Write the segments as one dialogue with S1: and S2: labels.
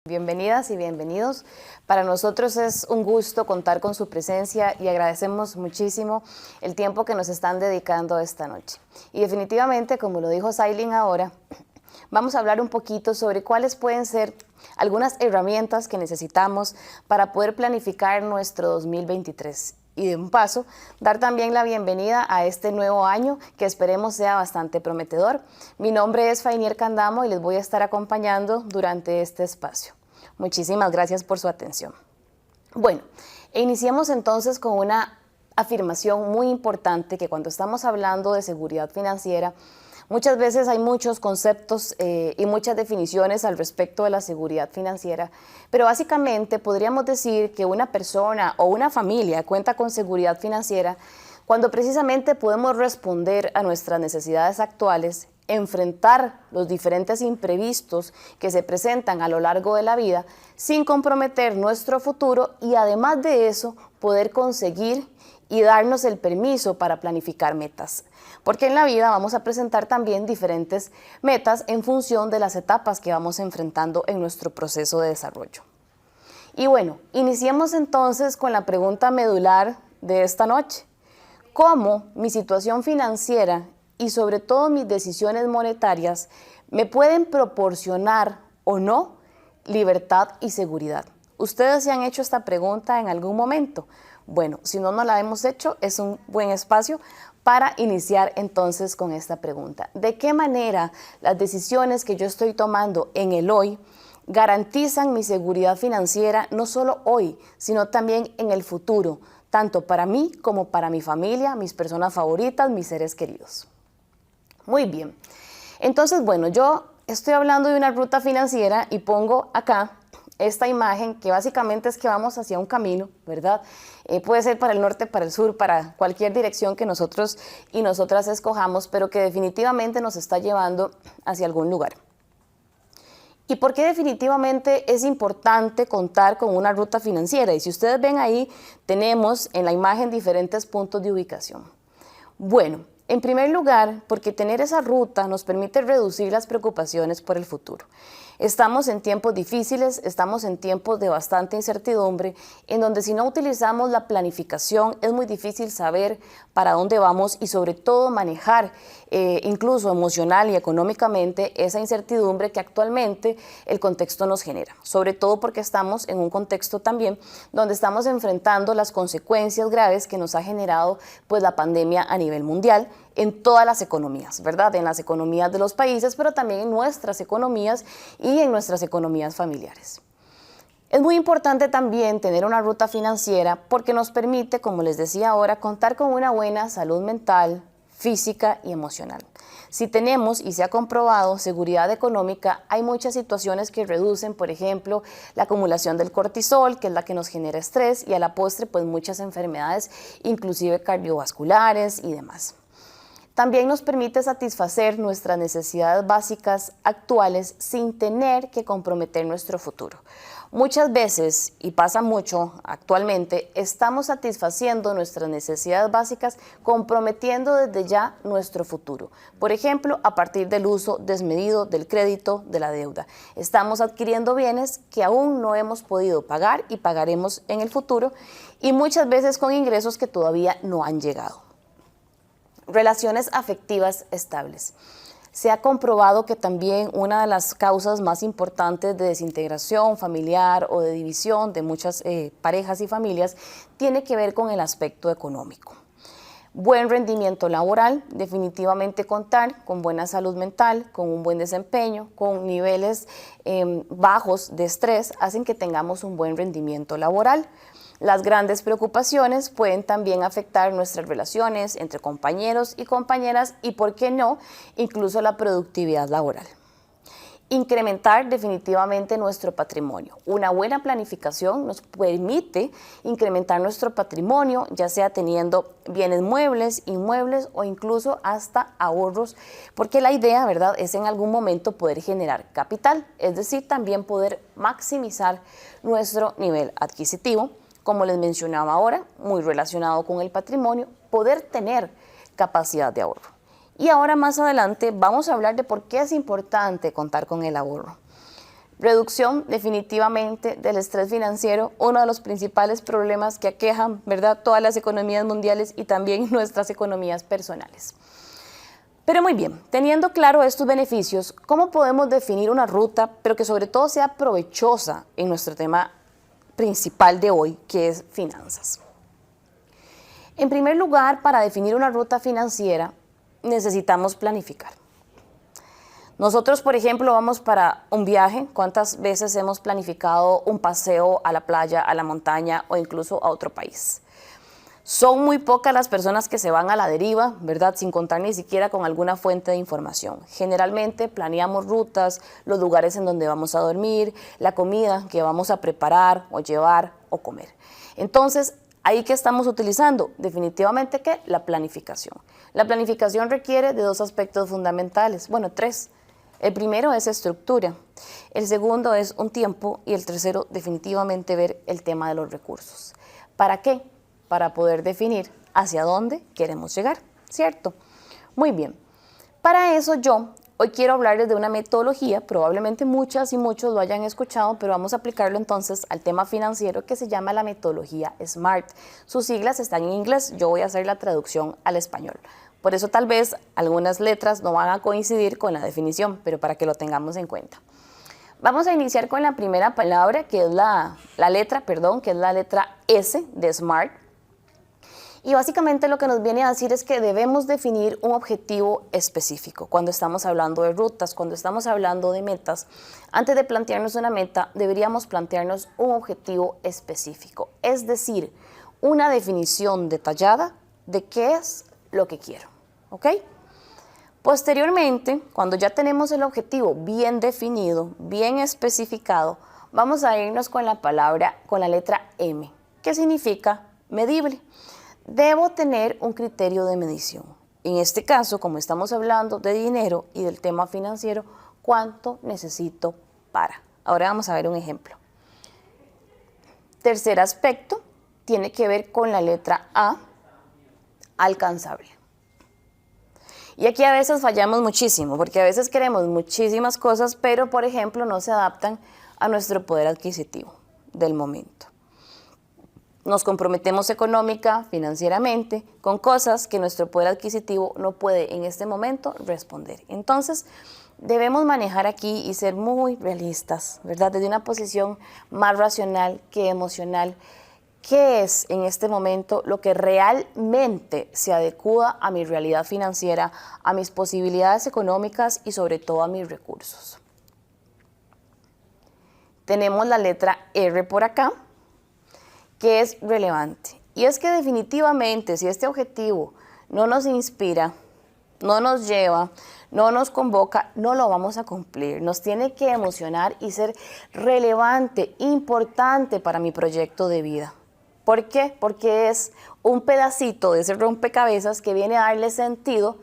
S1: Bienvenidas y bienvenidos. Para nosotros es un gusto contar con su presencia y agradecemos muchísimo el tiempo que nos están dedicando esta noche. Y definitivamente, como lo dijo Sailin ahora, vamos a hablar un poquito sobre cuáles pueden ser algunas herramientas que necesitamos para poder planificar nuestro 2023. Y de un paso, dar también la bienvenida a este nuevo año que esperemos sea bastante prometedor. Mi nombre es Fainier Candamo y les voy a estar acompañando durante este espacio. Muchísimas gracias por su atención. Bueno, iniciemos entonces con una afirmación muy importante que cuando estamos hablando de seguridad financiera, muchas veces hay muchos conceptos y muchas definiciones al respecto de la seguridad financiera, pero básicamente podríamos decir que una persona o una familia cuenta con seguridad financiera cuando precisamente podemos responder a nuestras necesidades actuales, enfrentar los diferentes imprevistos que se presentan a lo largo de la vida sin comprometer nuestro futuro y además de eso poder conseguir y darnos el permiso para planificar metas. Porque en la vida vamos a presentar también diferentes metas en función de las etapas que vamos enfrentando en nuestro proceso de desarrollo. Y bueno, iniciemos entonces con la pregunta medular de esta noche. ¿Cómo mi situación financiera y sobre todo mis decisiones monetarias me pueden proporcionar o no libertad y seguridad? ¿Ustedes se han hecho esta pregunta en algún momento? Bueno, si no la hemos hecho, es un buen espacio para iniciar entonces con esta pregunta. ¿De qué manera las decisiones que yo estoy tomando en el hoy garantizan mi seguridad financiera no solo hoy, sino también en el futuro, tanto para mí como para mi familia, mis personas favoritas, mis seres queridos? Muy bien. Entonces, bueno, yo estoy hablando de una ruta financiera y pongo acá esta imagen que básicamente es que vamos hacia un camino, ¿verdad? Puede ser para el norte, para el sur, para cualquier dirección que nosotros y nosotras escojamos, pero que definitivamente nos está llevando hacia algún lugar. ¿Y por qué definitivamente es importante contar con una ruta financiera? Y si ustedes ven ahí, tenemos en la imagen diferentes puntos de ubicación. Bueno, en primer lugar, porque tener esa ruta nos permite reducir las preocupaciones por el futuro. Estamos en tiempos difíciles, estamos en tiempos de bastante incertidumbre, en donde si no utilizamos la planificación es muy difícil saber para dónde vamos y sobre todo manejar incluso emocional y económicamente esa incertidumbre que actualmente el contexto nos genera. Sobre todo porque estamos en un contexto también donde estamos enfrentando las consecuencias graves que nos ha generado pues la pandemia a nivel mundial en todas las economías, ¿verdad? En las economías de los países, pero también en nuestras economías y en nuestras economías familiares. Es muy importante también tener una ruta financiera porque nos permite, como les decía ahora, contar con una buena salud mental, física y emocional. Si tenemos, y se ha comprobado, seguridad económica, hay muchas situaciones que reducen, por ejemplo, la acumulación del cortisol, que es la que nos genera estrés, y a la postre, pues muchas enfermedades, inclusive cardiovasculares y demás. También nos permite satisfacer nuestras necesidades básicas actuales sin tener que comprometer nuestro futuro. Muchas veces, y pasa mucho actualmente, estamos satisfaciendo nuestras necesidades básicas comprometiendo desde ya nuestro futuro. Por ejemplo, a partir del uso desmedido del crédito, de la deuda. Estamos adquiriendo bienes que aún no hemos podido pagar y pagaremos en el futuro y muchas veces con ingresos que todavía no han llegado. Relaciones afectivas estables. Se ha comprobado que también una de las causas más importantes de desintegración familiar o de división de muchas parejas y familias tiene que ver con el aspecto económico. Buen rendimiento laboral, definitivamente contar con buena salud mental, con un buen desempeño, con niveles bajos de estrés, hacen que tengamos un buen rendimiento laboral. Las grandes preocupaciones pueden también afectar nuestras relaciones entre compañeros y compañeras y, ¿por qué no?, incluso la productividad laboral. Incrementar definitivamente nuestro patrimonio. Una buena planificación nos permite incrementar nuestro patrimonio, ya sea teniendo bienes muebles, inmuebles o incluso hasta ahorros, porque la idea, ¿verdad?, es en algún momento poder generar capital, es decir, también poder maximizar nuestro nivel adquisitivo. Como les mencionaba ahora, muy relacionado con el patrimonio, poder tener capacidad de ahorro. Y ahora más adelante vamos a hablar de por qué es importante contar con el ahorro. Reducción definitivamente del estrés financiero, uno de los principales problemas que aquejan, ¿verdad?, todas las economías mundiales y también nuestras economías personales. Pero muy bien, teniendo claro estos beneficios, ¿cómo podemos definir una ruta, pero que sobre todo sea provechosa en nuestro tema principal de hoy, que es finanzas? En primer lugar, para definir una ruta financiera, necesitamos planificar. Nosotros, por ejemplo, vamos para un viaje. ¿Cuántas veces hemos planificado un paseo a la playa, a la montaña o incluso a otro país? Son muy pocas las personas que se van a la deriva, ¿verdad?, sin contar ni siquiera con alguna fuente de información. Generalmente planeamos rutas, los lugares en donde vamos a dormir, la comida que vamos a preparar o llevar o comer. Entonces, ¿ahí qué estamos utilizando? Definitivamente, ¿qué? La planificación. La planificación requiere de dos aspectos fundamentales, bueno, tres. El primero es estructura, el segundo es un tiempo y el tercero definitivamente ver el tema de los recursos. ¿Para qué? Para poder definir hacia dónde queremos llegar, ¿cierto? Muy bien. Para eso hoy quiero hablarles de una metodología, probablemente muchas y muchos lo hayan escuchado, pero vamos a aplicarlo entonces al tema financiero que se llama la metodología SMART. Sus siglas están en inglés, yo voy a hacer la traducción al español. Por eso tal vez algunas letras no van a coincidir con la definición, pero para que lo tengamos en cuenta. Vamos a iniciar con la primera palabra, que es la letra S de SMART. Y básicamente lo que nos viene a decir es que debemos definir un objetivo específico. Cuando estamos hablando de rutas, cuando estamos hablando de metas, antes de plantearnos una meta, deberíamos plantearnos un objetivo específico. Es decir, una definición detallada de qué es lo que quiero. ¿Ok? Posteriormente, cuando ya tenemos el objetivo bien definido, bien especificado, vamos a irnos con la letra M, que significa medible. Debo tener un criterio de medición. En este caso, como estamos hablando de dinero y del tema financiero, ¿cuánto necesito para? Ahora vamos a ver un ejemplo. Tercer aspecto tiene que ver con la letra A, alcanzable. Y aquí a veces fallamos muchísimo, porque a veces queremos muchísimas cosas, pero por ejemplo no se adaptan a nuestro poder adquisitivo del momento. Nos comprometemos económica, financieramente, con cosas que nuestro poder adquisitivo no puede en este momento responder. Entonces, debemos manejar aquí y ser muy realistas, ¿verdad? Desde una posición más racional que emocional. ¿Qué es en este momento lo que realmente se adecua a mi realidad financiera, a mis posibilidades económicas y sobre todo a mis recursos? Tenemos la letra R por acá, que es relevante. Y es que definitivamente si este objetivo no nos inspira, no nos lleva, no nos convoca, no lo vamos a cumplir. Nos tiene que emocionar y ser relevante, importante para mi proyecto de vida. ¿Por qué? Porque es un pedacito de ese rompecabezas que viene a darle sentido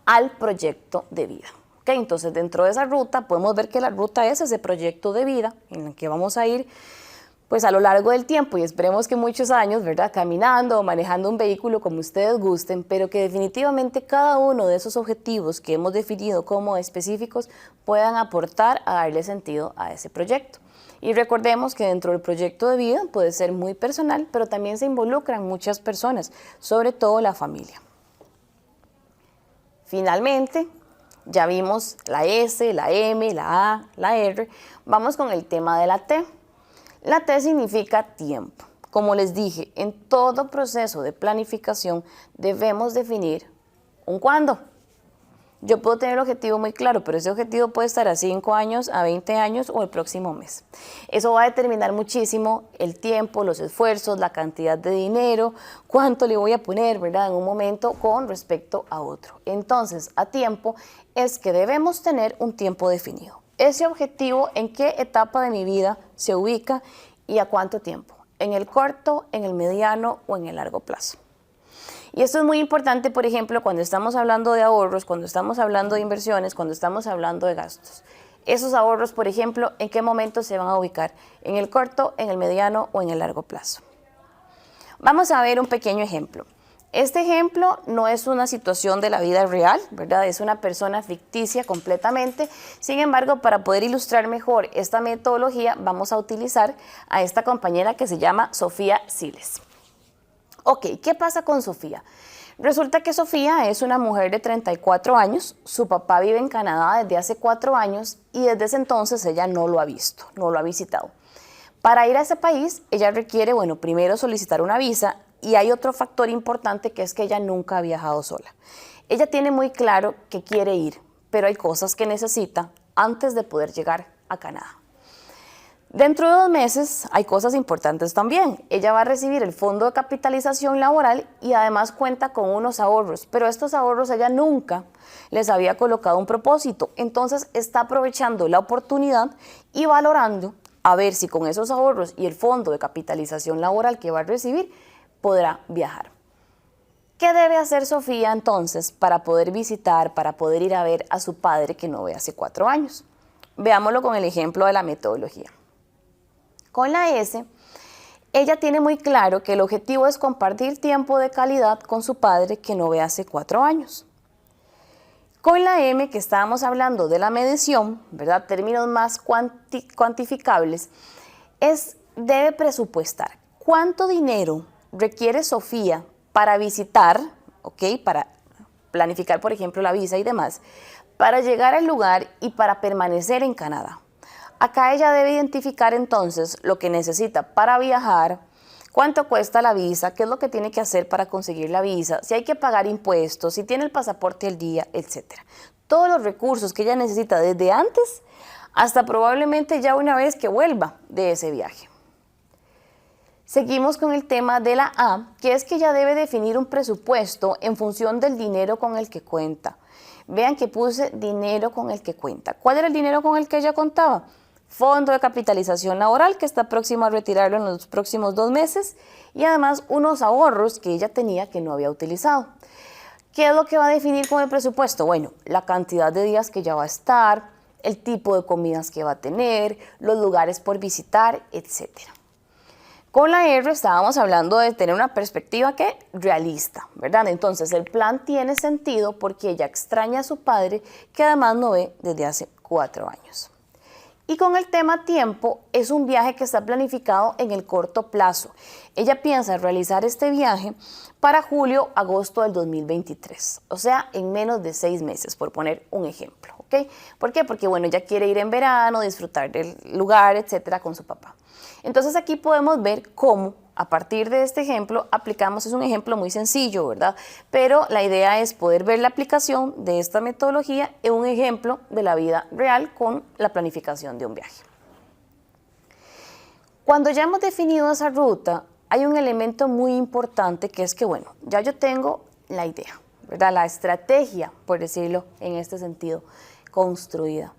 S1: al proyecto de vida. ¿Okay? Entonces, dentro de esa ruta, podemos ver que la ruta es ese proyecto de vida en el que vamos a ir pues a lo largo del tiempo y esperemos que muchos años, ¿verdad?, caminando o manejando un vehículo como ustedes gusten, pero que definitivamente cada uno de esos objetivos que hemos definido como específicos puedan aportar a darle sentido a ese proyecto. Y recordemos que dentro del proyecto de vida puede ser muy personal, pero también se involucran muchas personas, sobre todo la familia. Finalmente, ya vimos la S, la M, la A, la R. Vamos con el tema de la T. La T significa tiempo. Como les dije, en todo proceso de planificación debemos definir un cuándo. Yo puedo tener el objetivo muy claro, pero ese objetivo puede estar a 5 años, a 20 años o el próximo mes. Eso va a determinar muchísimo el tiempo, los esfuerzos, la cantidad de dinero, cuánto le voy a poner, ¿verdad?, en un momento con respecto a otro. Entonces, a tiempo es que debemos tener un tiempo definido. Ese objetivo, ¿en qué etapa de mi vida se ubica y a cuánto tiempo? ¿En el corto, en el mediano o en el largo plazo? Y esto es muy importante, por ejemplo, cuando estamos hablando de ahorros, cuando estamos hablando de inversiones, cuando estamos hablando de gastos. Esos ahorros, por ejemplo, ¿en qué momento se van a ubicar? ¿En el corto, en el mediano o en el largo plazo? Vamos a ver un pequeño ejemplo. Este ejemplo no es una situación de la vida real, ¿verdad? Es una persona ficticia completamente. Sin embargo, para poder ilustrar mejor esta metodología, vamos a utilizar a esta compañera que se llama Sofía Siles. Ok, ¿qué pasa con Sofía? Resulta que Sofía es una mujer de 34 años, su papá vive en Canadá desde hace 4 años y desde ese entonces ella no lo ha visto, no lo ha visitado. Para ir a ese país, ella requiere, bueno, primero solicitar una visa y hay otro factor importante que es que ella nunca ha viajado sola. Ella tiene muy claro que quiere ir, pero hay cosas que necesita antes de poder llegar a Canadá. Dentro de 2 meses hay cosas importantes también. Ella va a recibir el fondo de capitalización laboral y además cuenta con unos ahorros, pero estos ahorros ella nunca les había colocado un propósito. Entonces está aprovechando la oportunidad y valorando a ver si con esos ahorros y el fondo de capitalización laboral que va a recibir podrá viajar. ¿Qué debe hacer Sofía entonces para poder visitar, para poder ir a ver a su padre que no ve hace 4 años? Veámoslo con el ejemplo de la metodología. Con la S, ella tiene muy claro que el objetivo es compartir tiempo de calidad con su padre que no ve hace 4 años. Con la M, que estábamos hablando de la medición, ¿verdad? Términos más cuantificables, debe presupuestar cuánto dinero requiere Sofía para visitar, ¿ok? Para planificar, por ejemplo, la visa y demás, para llegar al lugar y para permanecer en Canadá. Acá ella debe identificar entonces lo que necesita para viajar, cuánto cuesta la visa, qué es lo que tiene que hacer para conseguir la visa, si hay que pagar impuestos, si tiene el pasaporte al día, etc. Todos los recursos que ella necesita desde antes hasta probablemente ya una vez que vuelva de ese viaje. Seguimos con el tema de la A, que es que ella debe definir un presupuesto en función del dinero con el que cuenta. Vean que puse dinero con el que cuenta. ¿Cuál era el dinero con el que ella contaba? Fondo de capitalización laboral que está próximo a retirarlo en los próximos 2 meses y además unos ahorros que ella tenía que no había utilizado. ¿Qué es lo que va a definir con el presupuesto? Bueno, la cantidad de días que ella va a estar, el tipo de comidas que va a tener, los lugares por visitar, etc. Con la R estábamos hablando de tener una perspectiva que realista, ¿verdad? Entonces el plan tiene sentido porque ella extraña a su padre que además no ve desde hace 4 años. Y con el tema tiempo, es un viaje que está planificado en el corto plazo. Ella piensa realizar este viaje para julio-agosto del 2023, o sea, en menos de 6 meses, por poner un ejemplo, ¿ok? ¿Por qué? Porque, bueno, ella quiere ir en verano, disfrutar del lugar, etcétera, con su papá. Entonces aquí podemos ver cómo, a partir de este ejemplo, aplicamos, es un ejemplo muy sencillo, ¿verdad? Pero la idea es poder ver la aplicación de esta metodología en un ejemplo de la vida real con la planificación de un viaje. Cuando ya hemos definido esa ruta, hay un elemento muy importante que es que, bueno, ya yo tengo la idea, ¿verdad? La estrategia, por decirlo en este sentido, construida.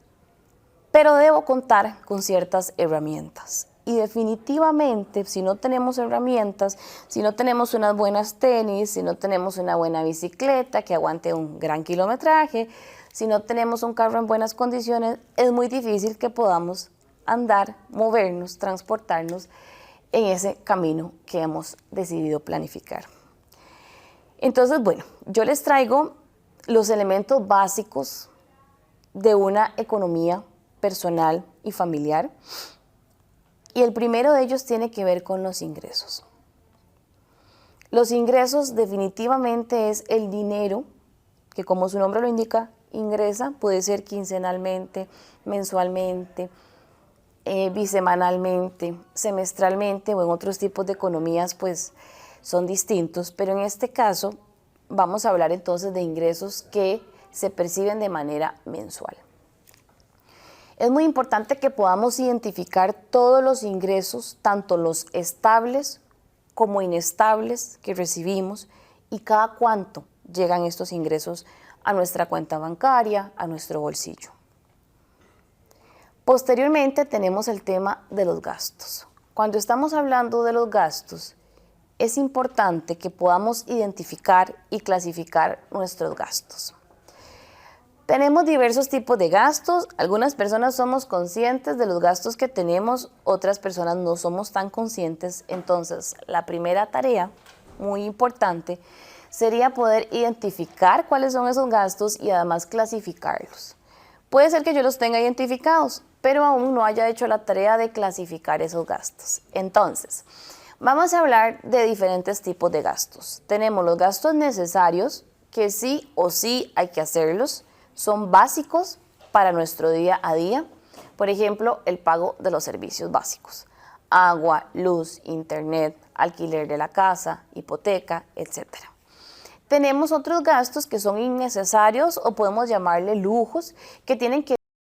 S1: Pero debo contar con ciertas herramientas. Y definitivamente, si no tenemos herramientas, si no tenemos unas buenas tenis, si no tenemos una buena bicicleta que aguante un gran kilometraje, si no tenemos un carro en buenas condiciones, es muy difícil que podamos andar, movernos, transportarnos en ese camino que hemos decidido planificar. Entonces, bueno, yo les traigo los elementos básicos de una economía personal y familiar. Y el primero de ellos tiene que ver con los ingresos. Los ingresos definitivamente es el dinero que, como su nombre lo indica, ingresa, puede ser quincenalmente, mensualmente, bisemanalmente, semestralmente o en otros tipos de economías pues son distintos, pero en este caso vamos a hablar entonces de ingresos que se perciben de manera mensual. Es muy importante que podamos identificar todos los ingresos, tanto los estables como inestables que recibimos y cada cuánto llegan estos ingresos a nuestra cuenta bancaria, a nuestro bolsillo. Posteriormente tenemos el tema de los gastos. Cuando estamos hablando de los gastos, es importante que podamos identificar y clasificar nuestros gastos. Tenemos diversos tipos de gastos, algunas personas somos conscientes de los gastos que tenemos, otras personas no somos tan conscientes. Entonces, la primera tarea, muy importante, sería poder identificar cuáles son esos gastos y además clasificarlos. Puede ser que yo los tenga identificados, pero aún no haya hecho la tarea de clasificar esos gastos. Entonces, vamos a hablar de diferentes tipos de gastos. Tenemos los gastos necesarios, que sí o sí hay que hacerlos, son básicos para nuestro día a día. Por ejemplo, el pago de los servicios básicos: agua, luz, internet, alquiler de la casa, hipoteca, etc. Tenemos otros gastos que son innecesarios o podemos llamarle lujos, que tienen que